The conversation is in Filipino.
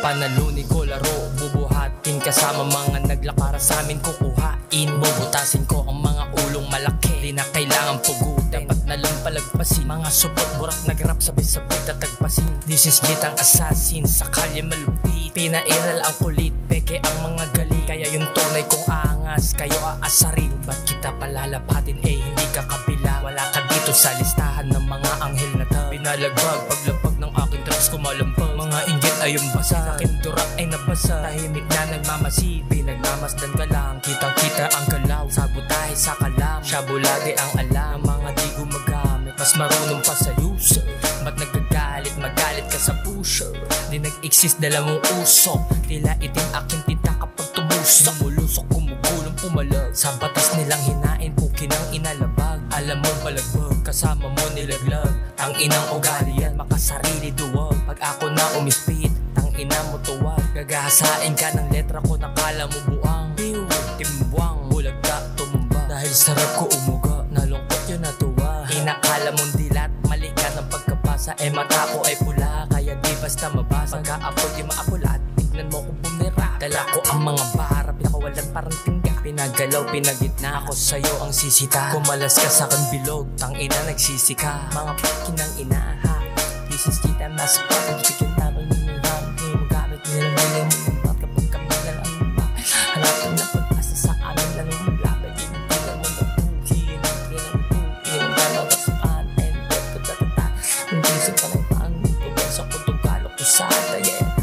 panalunin ko laro, bubuhatin kasama mga naglakara sa amin kukuhain. Bubutasin ko ang mga ulong malaki, di na kailangan pugutin, dapat na lang palagpasin. Mga supot, burak, nagrap, sabay-sabay tatagpasin. This is Gitang assassin, sa kalye malupit, pinairal ang kulit, peke ang mga gali. Kaya yung tunay kong angas, kayo aasarin. Ba't kita palalapatin, hindi ka kabila. Wala ka dito sa listahan ng mga anghel na ta. Pinalagbag, paglapag ng aking tracks kumalampag. Mga inggit ay yung basa, aking durak ay nabasa. Tahimik na nagmamasibi, nagmamasdan ka lang. Kitang-kita ang galaw, sabotahe sa kalam. Shabu lagi ang alam, mga di gumagamit, mas marunong pa sa user. Ba't nagagalit, magalit ka sa pusher? Di nag-exist dalawang usok, tila itim aking tinta kapag tumusok. Mulusok, kumugulong, pumalag, sa batas nilang hinain, pukin ang inalabag. Alam mo balagbag, kasama mo nilaglag. Ang inang ugali yan, makasarili duwag. Pag ako na umispit, tang ina mo tuwag. Gagahasain ka ng letra ko, nakala mo buang. Piw, timbuang, bulag ka, tumumba. Dahil sarap ko umuga, nalungkot yun natuwa. Inakala mong dilat, mali ka ng pagkabasa. Mata ko ay pula, kaya di basta mabasa. Pagka-apoy di maapulat, tignan mo kung bumira. Dala ko ang mga bara, pinakawalan parang tingga. Pinagalaw, pinagitna, ako sa'yo ang sisita. Kumalas ka sa akin bilog, tang ina nagsisika. Mga pakinang ina, ha. This is Gitang mas patang, chicken tamang nilirang. Magamit nilang nilang mga kapag kami nalang ba. Hanapin na pag-asa sa amin lang maglapit. Ginagpilan mo na pukin, ginagpilan gano'n kasukaan. And death ko tatata, ang gising pa ng paan, pagkasa ko tugalok ko sa daya.